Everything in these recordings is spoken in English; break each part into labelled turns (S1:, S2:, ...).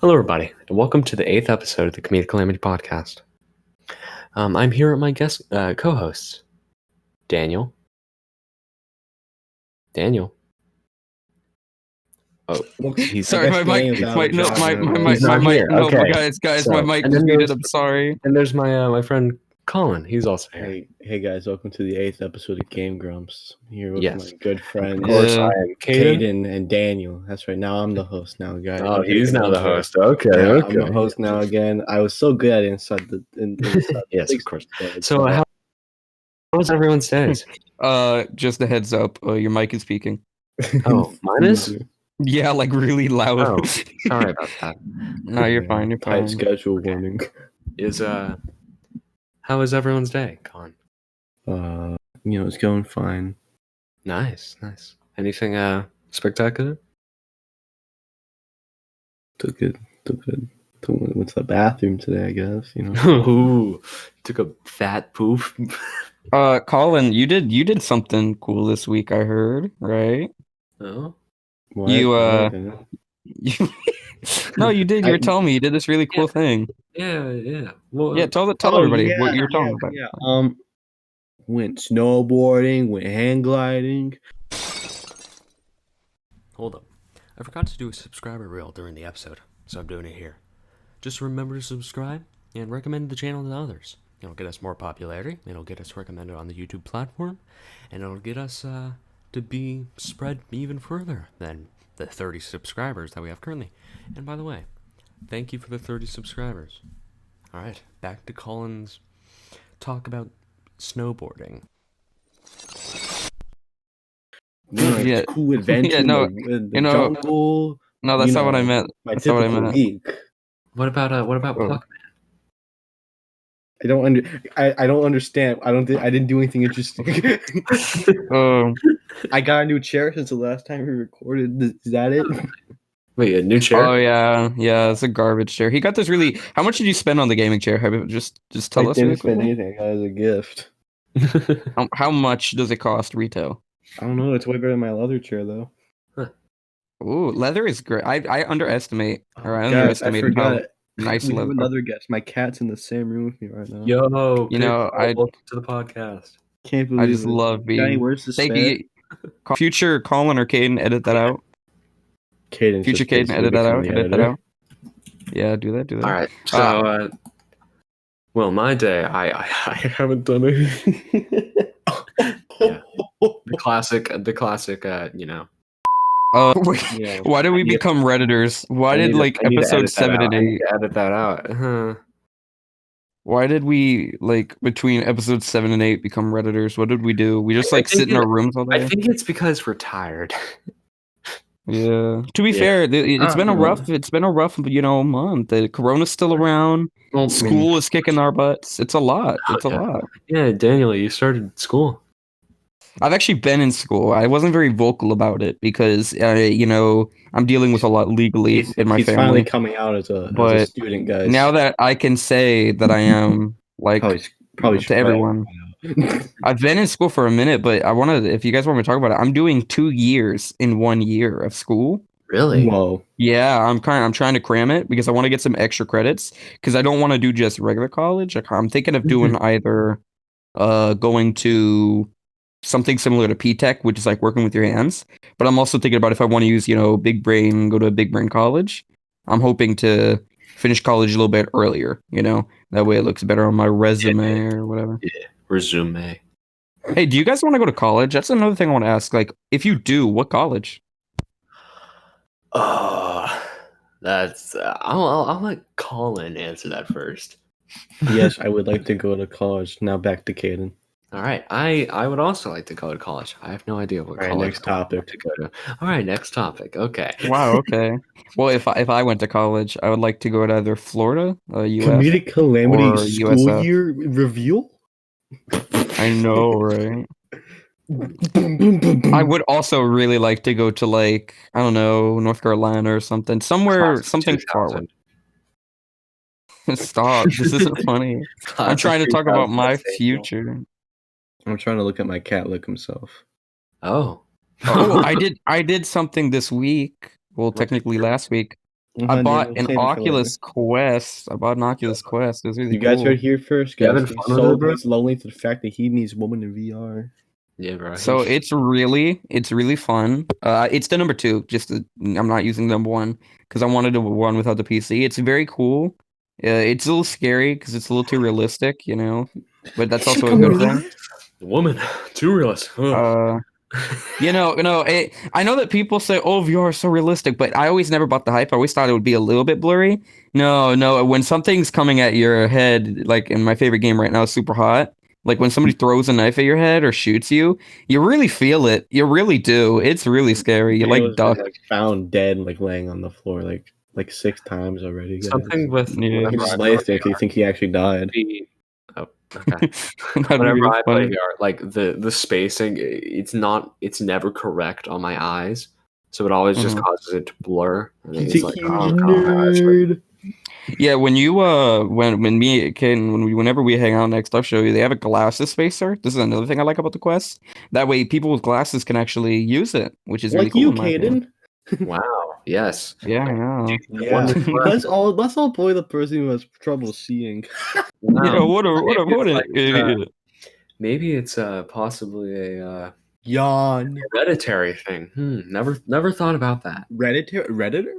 S1: Hello, everybody, and welcome to the 8th episode of the Comedic Calamity podcast. I'm here with my guest co-hosts, Daniel. Oh, he's
S2: Sorry, my mic. He's
S1: not
S2: here.
S1: No, okay.
S2: Guys,
S1: So,
S2: my mic
S1: and
S2: was
S1: then
S2: muted. I'm sorry.
S1: And there's my friend Colin. He's also here.
S3: Hey guys, welcome to the 8th episode of Game Grumps. I'm here with
S1: Yes.
S3: my good friends,
S1: Of course, I am
S3: Caden and Daniel. That's right. Now I'm the host now, guys.
S1: Oh, he's now the host. Okay,
S3: Yeah,
S1: okay.
S3: I'm the host now again. I was so good at it inside the
S1: yes, of course. So how was everyone's days?
S2: Just a heads up. Your mic is speaking.
S1: Oh, mine is?
S2: Yeah, like really loud.
S1: Oh, sorry about that.
S2: No, you're fine. You're fine.
S3: Tight schedule warning.
S1: How was everyone's day, Colin?
S3: It's going fine.
S1: Nice. Anything spectacular?
S3: Took it. Went to the bathroom today, I guess.
S1: Ooh, took a fat poop.
S2: Colin, you did something cool this week. I heard, right?
S1: Oh,
S3: What?
S2: No, you did. You were telling me you did this really cool thing.
S1: yeah. Well,
S2: Yeah, tell everybody what you were talking about.
S3: Yeah. Went snowboarding, went hang gliding.
S1: Hold up. I forgot to do a subscriber reel during the episode, so I'm doing it here. Just remember to subscribe and recommend the channel to others. It'll get us more popularity, it'll get us recommended on the YouTube platform, and it'll get us to be spread even further than the 30 subscribers that we have currently. And by the way, thank you for the 30 subscribers. Alright, back to Colin's talk about snowboarding.
S3: Yeah, cool adventure. In the jungle.
S2: No, that's not what I meant.
S3: That's not what I meant. Week.
S1: What about Puckman?
S3: I don't understand. I didn't do anything interesting. I got a new chair since the last time we recorded. Is that it?
S1: Wait, a new chair?
S2: Oh yeah, it's a garbage chair. He got this really. How much did you spend on the gaming chair? Just tell us.
S3: I didn't spend anything. I got it as a gift.
S2: How much does it cost retail?
S3: I don't know. It's way better than my leather chair though.
S2: Huh. Ooh, leather is great. I underestimate.
S3: I forgot
S2: how
S3: it.
S2: Nice
S3: we
S2: leather.
S3: have another guest. My cat's in the same room with me right now.
S1: Yo,
S2: welcome
S1: to the podcast.
S3: Can't believe
S2: I just love being.
S3: Daddy, where's the spade?
S2: Future Colin or Caden, edit that out.
S3: Future
S2: Caden, edit that out. Edit that out. Yeah, do that.
S1: All right. So, well, my day, I haven't done anything. Yeah. The classic.
S2: Why did we become Redditors? Why did episode 7 and 8
S1: edit that out?
S2: Why did we between episodes 7 and 8 become Redditors? What did we do? We just sit in our rooms all day?
S1: I think it's because we're tired.
S2: Yeah. To be fair, it's been a rough month. The Corona's still around. Well, school is kicking our butts. It's a lot. It's a lot.
S1: Yeah, Daniel, you started school.
S2: I've actually been in school. I wasn't very vocal about it because, I'm dealing with a lot legally in my family. He's
S3: finally coming out as a student, guys.
S2: Now that I can say that I am,
S3: probably
S2: to everyone. I've been in school for a minute, but if you guys want me to talk about it, I'm doing 2 years in 1 year of school.
S1: Really?
S3: Whoa.
S2: Yeah, I'm trying to cram it because I want to get some extra credits because I don't want to do just regular college. I'm thinking of doing either going to something similar to P-Tech, which is working with your hands. But I'm also thinking about if I want to use, big brain, go to a big brain college. I'm hoping to finish college a little bit earlier, that way it looks better on my resume or whatever.
S1: Yeah, resume.
S2: Hey, do you guys want to go to college? That's another thing I want to ask. If you do, what college?
S1: That's I'll let Colin answer that first.
S3: Yes, I would like to go to college. Now back to Caden.
S1: All right, I would also like to go to college. I have no idea what college
S3: next topic
S1: to go to. All right, next topic. Okay.
S2: Wow. Okay. Well, if I went to college, I would like to go to either Florida, UF,
S3: Comedic Calamity school
S2: USF.
S3: Year reveal.
S2: I know, right? I would also really like to go to I don't know, North Carolina or something far away. Stop! This isn't funny. I'm trying to talk about my future.
S3: I'm trying to look at my cat lick himself.
S1: Oh,
S2: I did something this week. Well, technically last week. I
S3: Daniel,
S2: bought an
S3: save it for later.
S2: Oculus Quest. It was really
S3: You guys
S2: cool.
S3: heard here first,
S1: You
S3: guys.
S1: having
S3: He's
S1: fun with it, bro?
S3: he's lonely to the fact that he needs woman in VR.
S1: Yeah, bro.
S2: So it's really fun. It's the number 2. I'm not using number 1 because I wanted to run without the PC. It's very cool. It's a little scary because it's a little too realistic, you know. But that's also a good thing.
S1: The woman, too realistic. Ugh.
S2: I know that people say, "Oh, VR is so realistic," but I always never bought the hype. I always thought it would be a little bit blurry. No. When something's coming at your head, like in my favorite game right now, Super Hot. Like when somebody throws a knife at your head or shoots you, you really feel it. You really do. It's really scary. You like duck.
S3: Like found dead, like laying on the floor, like 6 times already. Guys.
S1: Something with
S2: Yeah.
S3: He
S1: whenever
S3: just
S1: I
S3: lays
S1: play
S3: there because you think he actually died.
S1: Oh, okay.
S2: That'd be
S1: Whenever
S2: really
S1: I play
S2: funny.
S1: VR, like the spacing, it's never correct on my eyes, so it always just
S2: Mhm.
S1: causes it to blur. And
S3: He's
S1: it's
S3: a
S1: like,
S3: huge
S1: oh god, my eyes hurt.
S3: nerd.
S2: Yeah, when you when me Ken whenever we hang out next, I'll show you. They have a glasses spacer. This is another thing I like about the Quest. That way, people with glasses can actually use it, which is really
S3: Like
S2: cool.
S3: you,
S2: in my opinion.
S3: Caden.
S1: Wow. Yes.
S2: Yeah, I know.
S3: Yeah. let's all play the person who has trouble seeing.
S1: Wow.
S2: Yeah, what a
S1: Maybe it's possibly a
S3: Yawn.
S1: hereditary thing. Never thought about that.
S3: Redditor?
S1: Redditor.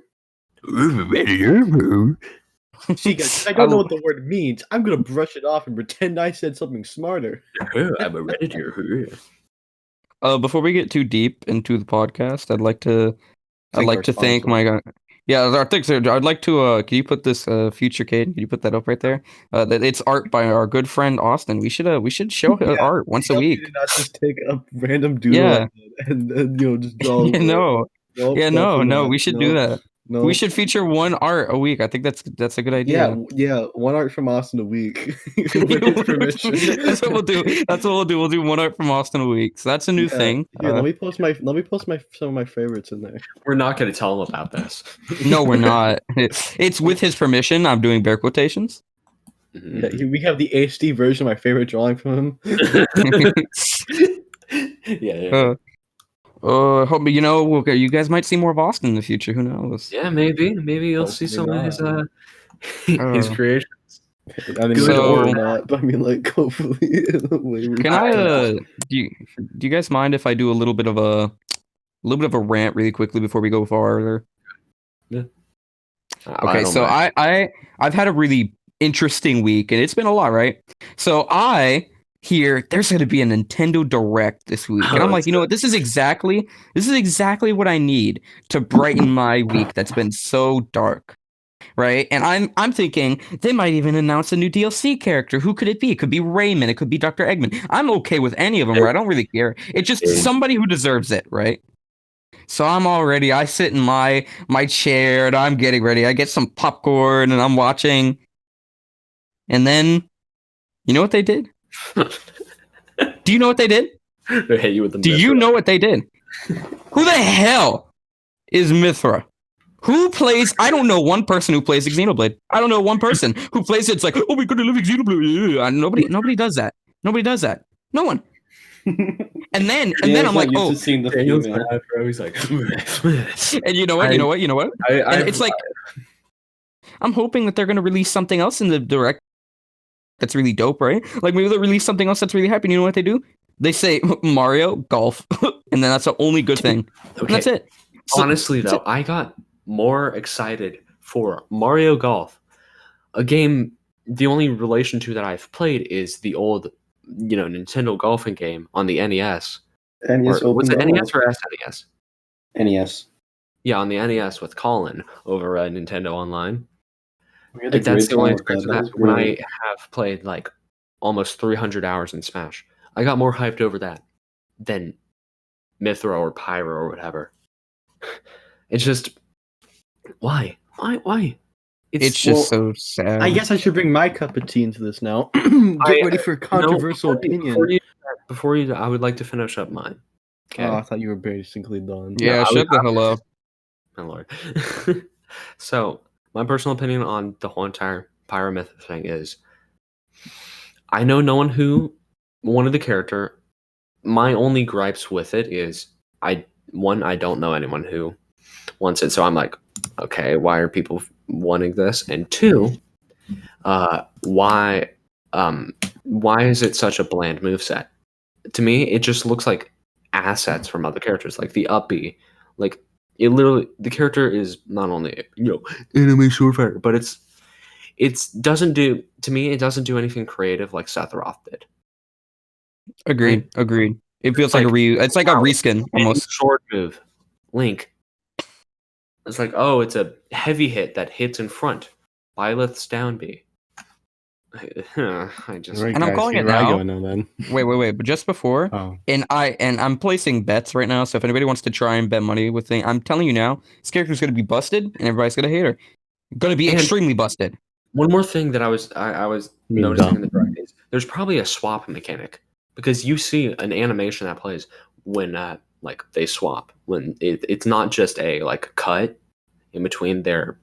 S3: See, guys, I don't know what the word means. I'm gonna brush it off and pretend I said something smarter.
S1: I'm a redditor.
S2: Before we get too deep into the podcast, I'd like to thank
S3: our
S2: my our thanks. I'd like to can you put this future Kate? Can you put that up right there? That it's art by our good friend Austin. We should show her art once a week.
S3: Did not just take a random doodle
S2: Yeah.
S3: and just draw.
S2: Yeah, no.
S3: Nope,
S2: Yeah,
S3: definitely
S2: no,
S3: not.
S2: we should do that.
S3: No.
S2: We should feature one art a week. I think that's a good idea.
S3: Yeah. One art from Austin a week with his permission.
S2: That's what we'll do. We'll do one art from Austin a week. So that's a new thing.
S3: Here, let me post some of my favorites in there.
S1: We're not going to tell him about this.
S2: No, we're not. It's with his permission. I'm doing bear quotations.
S3: Yeah, we have the HD version of my favorite drawing from him.
S1: Yeah.
S2: Hope you guys might see more of Austin in the future. Who knows?
S1: Yeah, maybe you'll see some of his his creations.
S3: I mean,
S2: So-
S3: or not, but I mean, like, hopefully, in a way we
S2: Can I? Do you guys mind if I do a little bit of a rant really quickly before we go farther? Okay, so I've had a really interesting week, and it's been a lot, right? So I hear there's going to be a Nintendo Direct this week, and I'm like, you know what? This is exactly what I need to brighten my week that's been so dark, right? And I'm thinking they might even announce a new DLC character. Who could it be? It could be Rayman. It could be Dr. Eggman. I'm okay with any of them. Right? I don't really care. It's just somebody who deserves it, right? So I sit in my chair and I'm getting ready. I get some popcorn and I'm watching. And then, you know what they did? Do you know what they did?
S1: They hit you with the
S2: Do you know what they did? Who the hell is Mithra? Who plays? I don't know one person who plays Xenoblade. I don't know one person who plays it. It's like, oh, we're gonna live Xenoblade. Nobody does that. Nobody does that. No one. And then I'm like, oh,
S3: seeing the
S1: Daniel's
S3: female.
S1: mad, bro. He's like,
S2: and you know what? And it's like, I'm hoping that they're gonna release something else in the direct that's really dope, right? Like maybe they'll release something else that's really hype. And you know what they do? They say Mario golf, and then that's the only good thing.
S1: Okay.
S2: And that's it. So,
S1: honestly, though, I got more excited for Mario Golf, a game. The only relation to that I've played is the old, Nintendo golfing game on the NES.
S3: NES
S1: Or, was it
S3: open
S1: NES or SNES?
S3: NES.
S1: Yeah, on the NES with Colin over at Nintendo Online.
S3: We had a
S1: That's
S3: great
S1: the only
S3: time with
S1: experience
S3: that.
S1: I've
S3: That
S1: had.
S3: was
S1: When I
S3: brilliant.
S1: have played like almost 300 hours in Smash, I got more hyped over that than Mithra or Pyro or whatever. It's just why?
S2: it's just so sad.
S3: I guess I should bring my cup of tea into this now. Get ready for a controversial opinion.
S1: Before you, I would like to finish up mine. Okay,
S3: Oh, I thought you were basically done.
S2: Yeah,
S1: I
S2: shut the hell up.
S1: my lord. So, my personal opinion on the whole entire Pyro Myth thing is, I know no one who wanted the character. My only gripes with it is, I don't know anyone who wants it. So I'm like, okay, why are people wanting this? And two, why is it such a bland moveset? To me, it just looks like assets from other characters, like the uppy. Like it literally, the character is not only anime sword fighter, but it's doesn't do to me. It doesn't do anything creative like Sephiroth did.
S2: Agreed.
S1: Right?
S2: Agreed. It feels
S1: It's
S2: like,
S1: like,
S2: it's like a
S1: wow,
S2: reskin almost.
S1: sword move, Link. It's like, oh, it's a heavy hit that hits in front. Byleth's down B. I just
S3: All right,
S2: And I'm
S3: guys,
S2: calling it
S3: where I
S2: now.
S3: go now then?
S2: Wait. But just before,
S3: Oh,
S2: and I'm placing bets right now. So if anybody wants to try and bet money with me, I'm telling you now, this character's gonna be busted, and everybody's gonna hate her. Gonna be
S1: And
S2: extremely busted.
S1: one more thing that I was
S3: I mean,
S1: noticing
S3: dumb.
S1: in the direct is there's probably a swap mechanic because you see an animation that plays when like they swap when it's not just a like cut in between their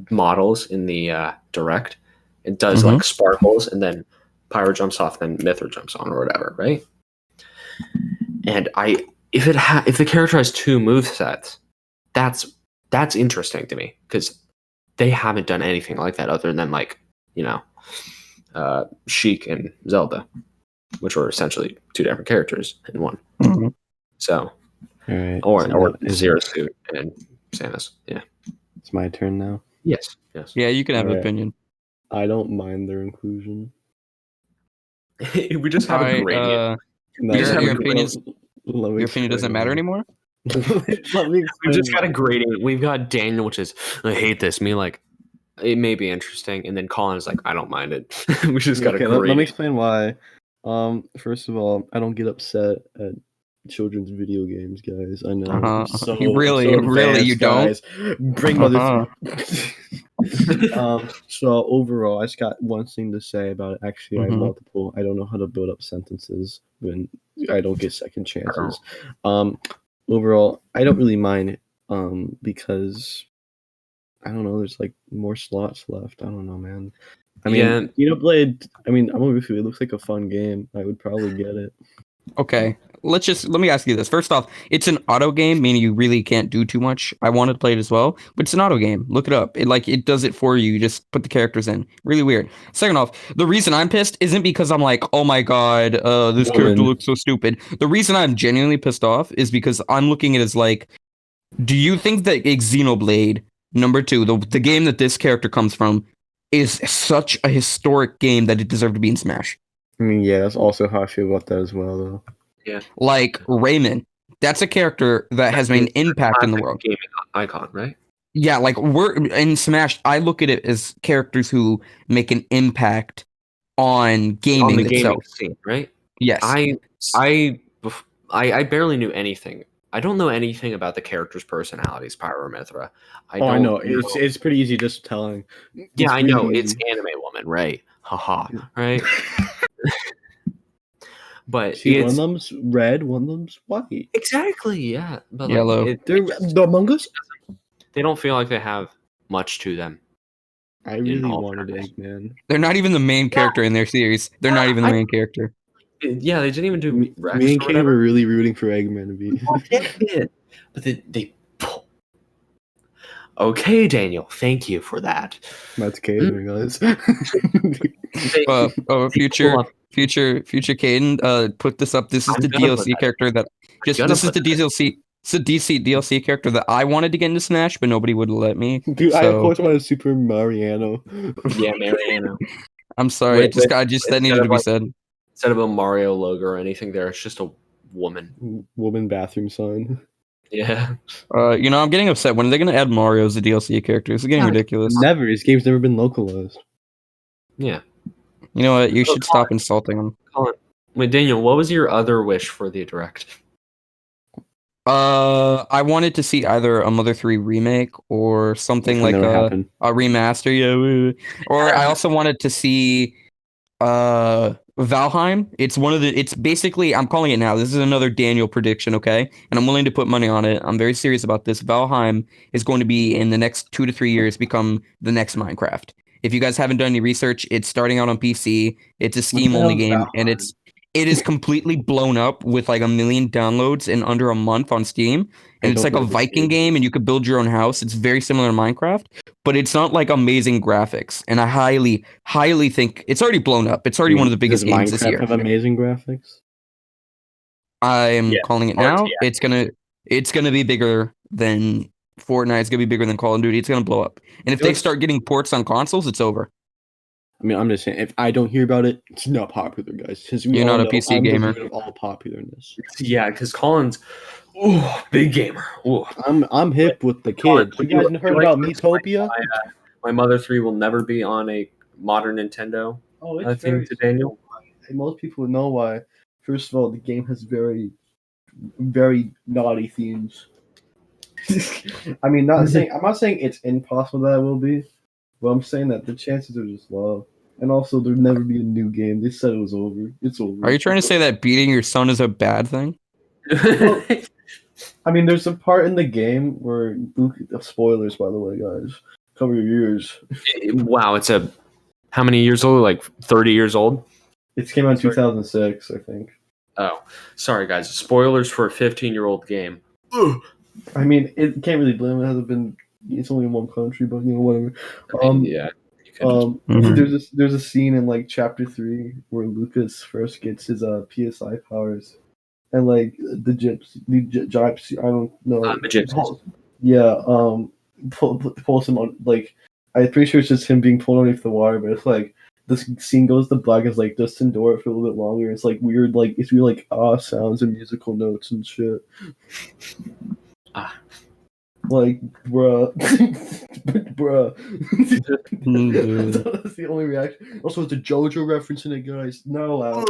S1: models in the direct. It does
S2: Mhm.
S1: like sparkles and then Pyro jumps off, then Mithra jumps on or whatever, right? And if the character has two move sets, that's interesting to me because they haven't done anything like that other than like Sheik and Zelda, which were essentially two different characters in one.
S2: Mhm.
S1: So
S3: All right.
S1: or
S3: so now
S1: Zero Suit and Samus. Yeah.
S3: it's my turn now.
S1: Yes.
S2: Yeah, you can have an
S3: Alright.
S2: opinion.
S3: I don't mind their inclusion.
S1: We just have a gradient.
S3: No,
S1: just have
S2: your
S1: a
S2: opinion
S3: let me
S2: your opinion doesn't
S3: explain
S2: matter
S3: why.
S2: anymore.
S3: Let me
S1: We've
S3: explain
S1: just got
S3: why.
S1: a gradient. We've got Daniel, which is I hate this. Me like it may be interesting, and then Colin is like I don't mind it. We just got a
S3: Okay, let me
S1: gradient.
S3: explain why. First of all, I don't get upset at children's video games, guys. I know.
S2: Uh-huh.
S3: So
S2: Really,
S3: so
S2: really,
S3: advanced,
S2: you don't?
S3: guys. Bring
S2: Uh-huh.
S3: so overall, I just got one thing to say about it. Actually, I have
S2: Mhm.
S3: multiple. I don't know how to build up sentences when I don't get second chances. Overall, I don't really mind it. Because I don't know. There's like more slots left. I don't know, man. I mean, Xenoblade. I mean, I'm with you. It looks like a fun game. I would probably get it.
S2: Okay. Let me ask you this. First off, it's an auto game, meaning you really can't do too much. I wanted to play it as well, but it's an auto game. Look it up. It does it for you. You just put the characters in. Really weird. Second off, the reason I'm pissed isn't because I'm like, oh my god, this character
S3: Woman.
S2: looks so stupid. The reason I'm genuinely pissed off is because I'm looking at it as like, do you think that Xenoblade #2, the game that this character comes from, is such a historic game that it deserved to be in Smash?
S3: I mean, yeah, that's also how I feel about that as well, though.
S1: Yeah.
S2: Like Raymond, that's a character that has made an impact in the world.
S1: Gaming icon, right?
S2: Yeah, like we're in Smash. I look at it as characters who make an impact on gaming
S1: On the gaming
S2: itself.
S1: scene, right?
S2: Yes.
S1: I barely knew anything. I don't know anything about the characters' personalities, Pyro or Mithra.
S3: I know. It's pretty easy just telling.
S1: Yeah, I know.
S3: really
S1: It's
S3: easy.
S1: anime woman, right? Haha, right? But
S3: See, one
S1: it's
S3: of them's red, one of them's white.
S1: exactly, yeah. But
S2: Yellow.
S1: like
S3: They're the Among Us.
S1: they don't feel like they have much to them.
S3: I really
S1: all
S3: wanted
S1: fairness.
S3: Eggman.
S2: They're not even the main character in their series. They're not even the main character.
S1: Yeah, they didn't even do
S3: Me
S1: Rex
S3: and
S1: or
S3: Katie
S1: whatever.
S3: were really rooting for Eggman to be.
S1: But they okay, Daniel. Thank you for that.
S3: That's catering, guys.
S2: Future Caden, put this up. This is
S1: I'm
S2: the
S1: gonna put
S2: DLC
S1: that.
S2: character that
S1: Gonna
S2: this is
S1: put
S2: the
S1: that.
S2: DLC. It's a DLC character that I wanted to get into Smash, but nobody would let me.
S3: Dude, I of
S2: So
S3: course wanted Super Mariano.
S1: Yeah, Mariano.
S2: I'm sorry.
S1: With
S2: That needed to be said.
S1: instead of a Mario logo or anything there, it's just a woman.
S3: Woman bathroom sign.
S1: Yeah.
S2: I'm getting upset. When are they going to add Mario as a DLC character? It's getting ridiculous.
S3: Never. His game's never been localized.
S1: Yeah.
S2: You know what? You should stop insulting him.
S1: Colin. Wait, Daniel, what was your other wish for the direct?
S2: I wanted to see either a Mother 3 remake or something like a remaster. Yeah. Or I also wanted to see Valheim. It's basically, I'm calling it now. This is another Daniel prediction, okay? And I'm willing to put money on it. I'm very serious about this. Valheim is going to be in the next 2 to 3 years become the next Minecraft. If you guys haven't done any research, it's starting out on PC. It's a Steam only game, and It is completely blown up with like 1 million downloads in under a month on Steam.
S3: I
S2: And it's
S3: don't
S2: like a
S3: know this
S2: Viking
S3: game.
S2: game and you could build your own house. It's very similar to Minecraft, but it's not like amazing graphics. And I highly, highly think it's already blown up. It's
S3: I
S2: already one
S3: mean,
S2: of the biggest
S3: does
S2: games this
S3: Minecraft
S2: year.
S3: have amazing graphics?
S2: I'm calling it now.
S4: RTX.
S2: It's gonna be bigger than Fortnite. It's gonna be bigger than Call of Duty. It's gonna blow up. And if
S3: It
S2: they
S3: looks-
S2: start getting ports on consoles, it's over.
S3: I mean, I'm just saying, if I don't hear about it, it's not popular, guys. Since we
S2: You're
S3: all
S2: not a
S3: know
S2: PC
S3: I'm
S2: gamer.
S3: the root of all popularness.
S4: Yeah, because Colin's, big gamer. Ooh.
S3: I'm hip with the
S4: Colin,
S3: kids.
S4: would
S3: You guys
S4: would
S3: heard
S4: like
S3: about
S4: to explain
S3: Metopia?
S4: why, my Mother 3 will never be on a modern Nintendo.
S3: Oh,
S4: I think to Daniel.
S3: Most people know why. First of all, the game has very, very naughty themes. I mean, I'm not saying it's impossible that it will be, but I'm saying that the chances are just low. And also, there'll never be a new game. They said it was over. It's over.
S2: Are you trying to say that beating your son is a bad thing?
S3: I mean, there's a part in the game where Luke. Spoilers, by the way, guys. Cover your ears.
S4: Wow, it's how many years old? Like 30 years old?
S3: It came out in 2006, I think.
S4: Oh, sorry guys. Spoilers for a 15-year-old game.
S3: I mean, it can't really blame it. It hasn't been. It's only in one country, but whatever.
S4: Yeah. You could just-
S3: There's a scene in like chapter 3 where Lucas first gets his PSI powers, and like the gypsy, I don't know.
S4: the gypsies.
S3: Yeah, pulls him on, like, I'm pretty sure it's just him being pulled underneath the water, but it's like this scene goes to black as like Dustin Dora for a little bit longer. It's like weird, like it's weird, like sounds and musical notes and shit. Like, bruh. Bruh. That's the only reaction. Also, it's a JoJo reference in it, guys. Not allowed.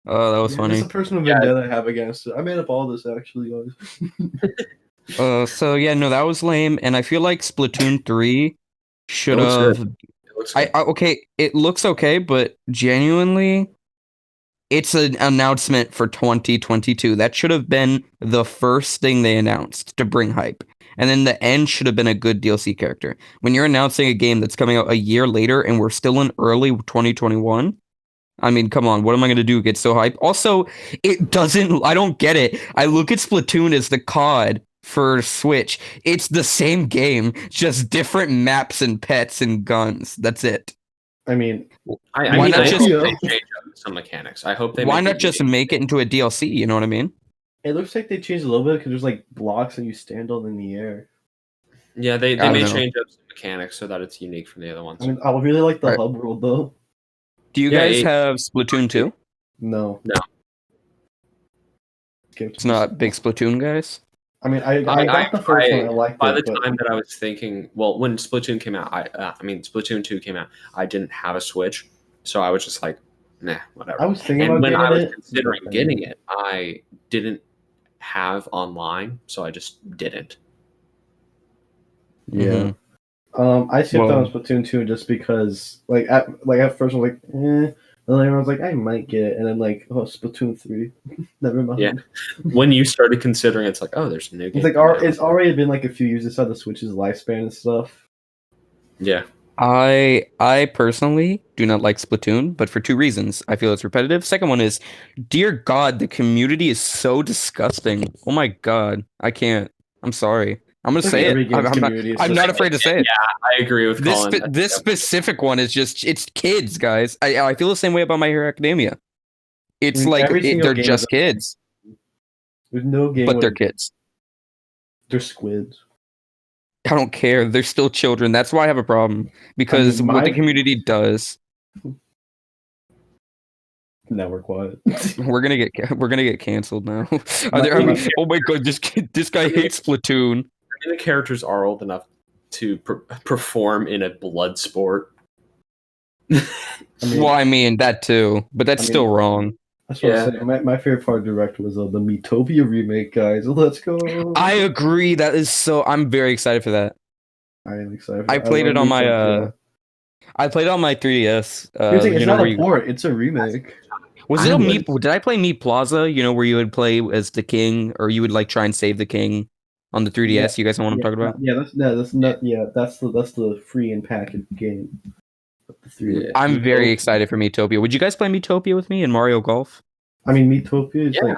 S2: Oh, that was funny.
S3: It's a personal vendetta I have against it. I made up all this, actually, guys.
S2: So yeah, no, that was lame, and I feel like Splatoon 3 should
S4: It looks
S2: have.
S4: good. It looks good.
S2: Okay, it looks okay, but genuinely, it's an announcement for 2022. That should have been the first thing they announced to bring hype. And then the end should have been a good DLC character. When you're announcing a game that's coming out a year later and we're still in early 2021, I mean, come on, what am I going to do? Get so hyped? Also, I don't get it. I look at Splatoon as the COD for Switch. It's the same game, just different maps and pets and guns. That's it.
S3: I mean,
S4: I
S2: why
S4: mean,
S2: not
S4: I
S2: just-
S4: hope they change up some mechanics. I hope they
S2: Why
S4: make
S2: not
S4: it
S2: just
S4: unique.
S2: make it into a DLC? You know what I mean?
S3: it looks like they changed a little bit because there's like blocks and you stand on in the air.
S4: Yeah, they
S2: I
S4: may
S2: don't know.
S4: change up some mechanics so that it's unique from the other ones.
S3: I mean, I would really like the
S2: Right.
S3: hub world, though.
S2: Do you
S4: Yeah,
S2: guys have Splatoon 2?
S3: No.
S4: No.
S2: It's not big Splatoon guys.
S3: I mean, I got the first one. I liked
S4: By
S3: it.
S4: the
S3: but
S4: time that I was thinking, well, when Splatoon came out, Splatoon 2 came out, I didn't have a Switch, so I was just like, nah, whatever.
S3: I was thinking
S4: And
S3: about
S4: when
S3: getting
S4: I was
S3: it.
S4: considering
S3: but-
S4: getting it, I didn't have online, so I just didn't.
S3: Yeah.
S2: Mhm.
S3: I skipped
S2: Well-
S3: on Splatoon 2 just because, at first I was like, eh. And then I was like, I might get it. And then, Splatoon 3. Never mind.
S4: Yeah. When you started considering, it's like, oh, there's a new game.
S3: It's like,
S4: coming out.
S3: it's already been like a few years inside the Switch's lifespan and stuff.
S4: Yeah.
S2: I personally do not like Splatoon, but for two reasons. I feel it's repetitive. Second one is, dear God, the community is so disgusting. Oh my God, I can't. I'm sorry. I'm gonna
S3: It's like
S2: say
S3: every
S2: it.
S3: game's
S2: I'm
S3: community is
S2: not
S3: just-
S2: afraid to say it.
S4: I agree with
S2: This
S4: Colin.
S2: this specific one is just it's kids, guys. I feel the same way about My Hero Academia. It's
S3: I mean,
S2: like
S3: every single
S2: they're
S3: game
S2: just
S3: is-
S2: kids,
S3: There's no game
S2: but they're
S3: where
S2: kids.
S3: they're squids.
S2: I don't care. They're still children. That's why I have a problem because what the community does.
S3: Now we're quiet.
S2: We're gonna get canceled now.
S3: My-
S2: Oh my God, this guy hates Splatoon.
S4: The characters are old enough to perform in a blood sport.
S3: I mean,
S2: Well, I mean that too, but that's
S3: I mean-
S2: still wrong.
S3: that's what
S4: Yeah.
S3: I'm saying. My favorite part of Direct was the Metopia remake, guys. Let's go.
S2: I agree. That is so. I'm very excited for that.
S3: I am excited.
S2: I played it
S3: love
S2: on my
S3: Metopia.
S2: I played it on my 3DS.
S3: Here's the thing, it's
S2: you know
S3: not
S2: where
S3: a
S2: you,
S3: port. It's a remake.
S2: was it
S4: I
S2: a
S4: would-
S2: Meat? Did I play Meat Plaza? You know where you would play as the king, or you would like try and save the king on the 3DS. You guys know what I'm talking about?
S3: Yeah, that's not. Yeah, that's the free and packaged game. Three.
S2: I'm very
S3: Metopia.
S2: excited for Metopia. Would you guys play Metopia with me in Mario Golf?
S3: I mean, Metopia is
S4: Yeah,
S3: like.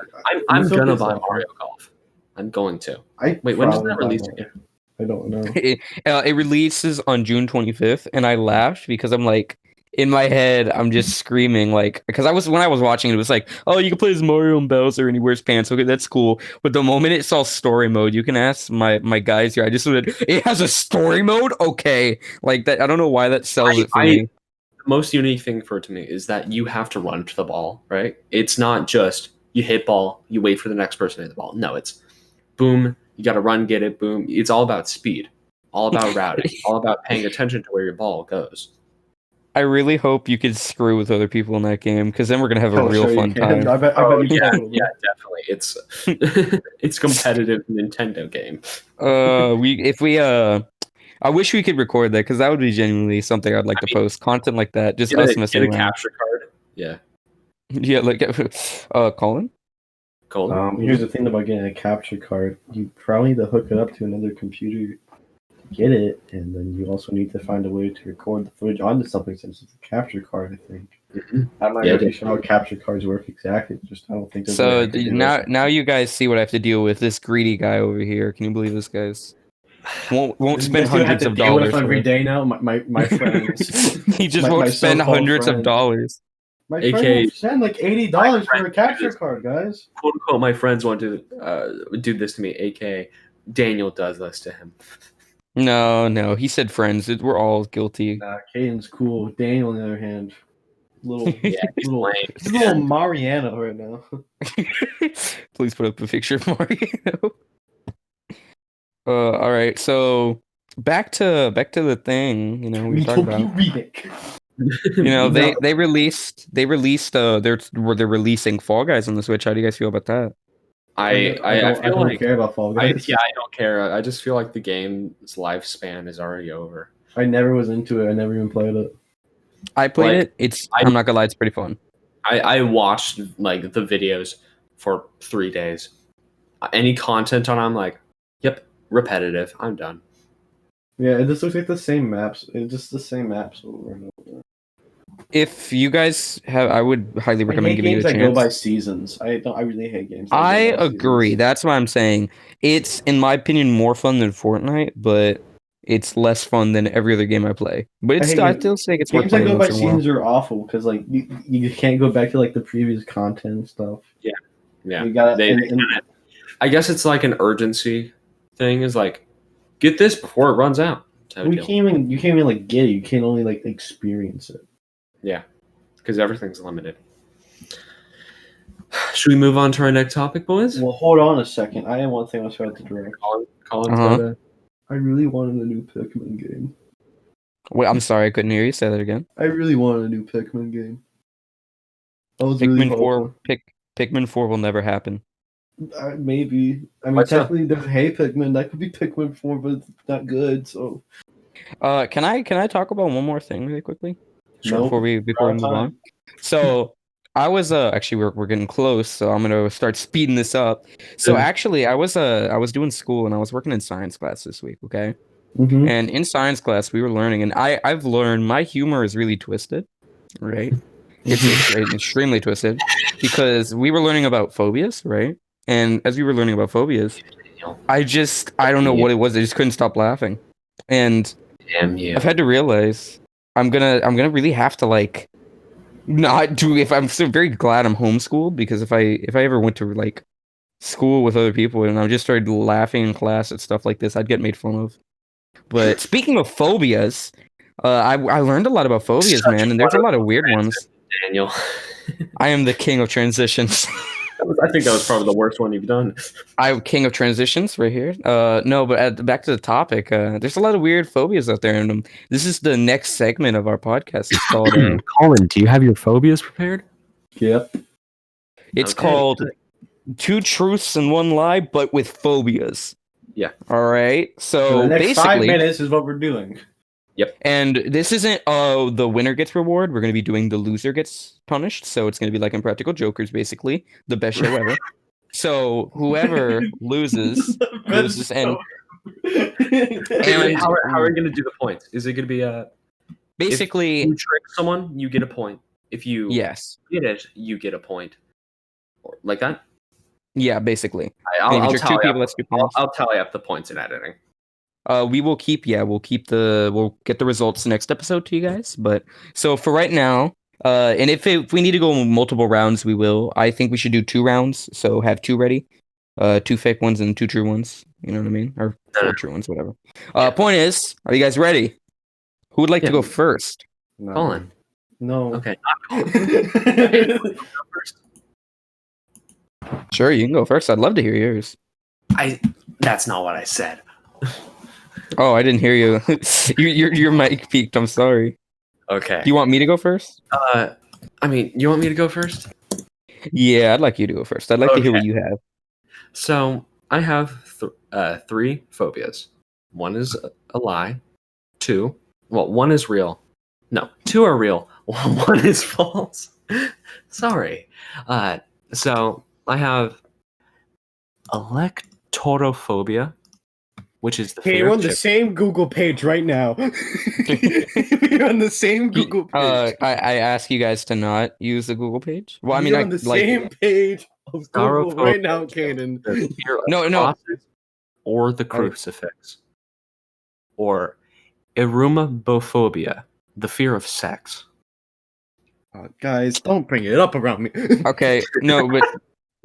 S4: I'm gonna
S3: Metopia's
S4: buy
S3: awful.
S4: Mario Golf. I'm going to.
S3: I
S4: Wait, when does
S3: probably
S4: that
S3: buy
S4: release
S3: Mario.
S4: again?
S3: I don't know.
S2: It releases on June 25th, and I laughed because I'm like, in my head, I'm just screaming like, because when I was watching it was like, oh, you can play as Mario and Bowser, and he wears pants. Okay, that's cool. But the moment it saw story mode, you can ask my guys here. I just went, it has a story mode. Okay, like that. I don't know why that sells it for me.
S4: The most unique thing for it to me is that you have to run to the ball, right? It's not just you hit ball, you wait for the next person to hit the ball. No, it's boom, you got to run, get it, boom. It's all about speed, all about routing, all about paying attention to where your ball goes.
S2: I really hope you could screw with other people in that game, because then we're gonna have a
S3: Oh,
S2: real
S3: sure you
S2: fun
S3: can.
S2: time.
S3: I bet you
S4: yeah,
S3: can.
S4: yeah, definitely. It's it's competitive Nintendo game.
S2: I wish we could record that, because that would be genuinely something I'd like to post. Content like that, just us messing
S4: Get a
S2: around.
S4: capture card. Yeah,
S2: Yeah, like Colin.
S4: Colin.
S3: Here's the thing about getting a capture card. You probably need to hook it up to another computer to get it, and then you also need to find a way to record the footage onto something since it's a capture card, I think. I'm not really sure how capture cards work exactly. Just I don't think there's a way
S2: So
S3: I could do
S2: now you guys see what I have to deal with. This greedy guy over here. Can you believe this guy's won't spend hundreds of dollars
S3: every
S2: for
S3: day now. My friends.
S2: He just
S3: my
S2: won't spend
S3: so-called
S2: hundreds of
S3: friends.
S2: dollars.
S3: My
S4: AK
S3: friend will spend like $80 for a
S4: friend
S3: capture
S4: is-
S3: card, guys.
S4: Quote unquote, my friends want to do this to me. AK Daniel does this to him.
S2: No, he said friends. We're all guilty.
S3: Nah, Caden's cool. Daniel, on the other hand, little
S4: Yeah, he's
S3: little,
S4: lame.
S3: he's a little Mariano right now.
S2: Please put up a picture of Mario. All right. So back to the thing. You know, we were talking about.
S3: Remake.
S2: You know,
S3: No.
S2: they released they're releasing Fall Guys on the Switch. How do you guys feel about that?
S4: I feel
S3: don't
S4: like
S3: care about Fall Guys.
S4: I don't care. I just feel like the game's lifespan is already over.
S3: I never was into it. I never even played it.
S2: I played
S4: Like,
S2: it. I'm not gonna lie, it's pretty fun.
S4: I watched like the videos for 3 days. Any content on, I'm like, yep, repetitive. I'm done.
S3: Yeah, it just looks like the same maps. It's just the same maps over and over.
S2: If you guys have, I would highly
S3: I
S2: recommend
S3: hate
S2: giving it
S3: games
S2: a
S3: that go by
S2: chance.
S3: seasons. I really hate games.
S2: I
S3: That go by
S2: agree.
S3: seasons.
S2: That's what I'm saying. It's, in my opinion, more fun than Fortnite, but it's less fun than every other game I play. But it's I still think it's worth
S3: Games that
S2: playing
S3: go by
S2: once in a while.
S3: seasons are awful because like you can't go back to like the previous content and stuff.
S4: Yeah,
S3: You gotta.
S4: I guess it's like an urgency thing. Is like, get this before it runs out. type
S3: you
S4: deal.
S3: can't even like get it. You can't only like experience it.
S4: Yeah, because everything's limited. Should we move on to our next topic, boys?
S3: Well, hold on a second. I have one thing I was about to direct.
S4: Colin's
S2: Uh-huh.
S4: got a.
S3: I really wanted a new Pikmin game.
S2: Wait, I'm sorry, I couldn't hear you. Say that again.
S3: I really wanted a new Pikmin game. I was really
S2: Pikmin 4.
S3: hoping.
S2: Pikmin 4 will never happen.
S3: Maybe. I mean,
S4: What's up?
S3: technically, there's Hey Pikmin. That could be Pikmin 4, but it's not good. So
S2: Can I talk about one more thing really quickly
S3: Nope.
S2: before we move on? So I was actually we're getting close, so I'm gonna start speeding this up. So
S4: Yeah.
S2: actually, I was doing school and I was working in science class this week. Okay,
S3: Mhm.
S2: and in science class we were learning, and I've learned my humor is really twisted, right? It's extremely twisted because we were learning about phobias, right? And as we were learning about phobias, I don't know what it was. I just couldn't stop laughing, and
S4: Damn you.
S2: I've had to realize I'm gonna really have to like not do. If I'm so very glad I'm homeschooled, because if I ever went to like school with other people and I just started laughing in class at stuff like this, I'd get made fun of. But speaking of phobias, I learned a lot about phobias,
S4: Such
S2: man, and there's a lot of weird ones.
S4: Daniel.
S2: I am the king of transitions.
S4: I think that was probably the worst one you've done.
S2: I'm king of transitions right here. No, but back to the topic. There's a lot of weird phobias out there, and this is the next segment of our podcast. It's called.
S1: Colin, do you have your phobias prepared?
S3: Yep.
S2: It's
S4: Okay.
S2: called Two Truths and One Lie, but with phobias.
S4: Yeah.
S2: All right.
S3: So
S2: So
S3: the next 5
S2: basically,
S3: minutes is what we're doing.
S2: and this isn't the winner gets reward. We're gonna be doing the loser gets punished. So it's gonna be like Impractical Jokers, basically the best show ever. So whoever loses, and
S4: How are we going to do the points? Is it going to be
S2: Basically,
S4: if you trick someone, you get a point. If you
S2: yes.
S4: get it, you get a point. Or like that.
S2: Yeah, basically.
S4: I'll,
S2: And if you
S4: I'll
S2: trick two
S4: tally up.
S2: people, that's 2 points.
S4: I'll tally up the points in editing.
S2: We'll get the results next episode to you guys. But so for right now, and if we need to go multiple rounds, we will. I think we should do 2 rounds, so have 2 ready. 2 fake ones and 2 true ones. You know what I mean? Or 4 true ones, whatever.
S4: Yeah.
S2: Point is, are you guys ready? Who would like to
S4: Yeah.
S2: go first?
S3: No.
S4: Colin.
S3: No.
S4: Okay.
S2: Sure, you can go first. I'd love to hear yours.
S4: That's not what I said.
S2: Oh, I didn't hear you. your mic peaked. I'm sorry.
S4: Okay.
S2: Do you want me to go first?
S4: You want me to go first?
S2: Yeah, I'd like you to go first. I'd like to hear
S4: Okay.
S2: what you have.
S4: So I have 3 phobias. One is a lie. 2. Well, 1 is real. No, 2 are real. 1 is false. Sorry. So I have Electrophobia, which is the
S5: Hey,
S4: fear
S5: we're
S4: of
S5: on the
S4: chicken.
S5: same Google page right now. We're on the same Google page.
S2: I ask you guys to not use the Google page. Well, I mean,
S5: We're
S2: I
S5: on the
S2: like.
S5: same page of Google
S4: Styrophobia,
S5: right now, Kaden.
S4: the fear of
S2: No.
S4: crosses or the crucifix. Or erumobophobia, the fear of sex.
S5: Guys, don't bring it up around me.
S2: Okay, no, but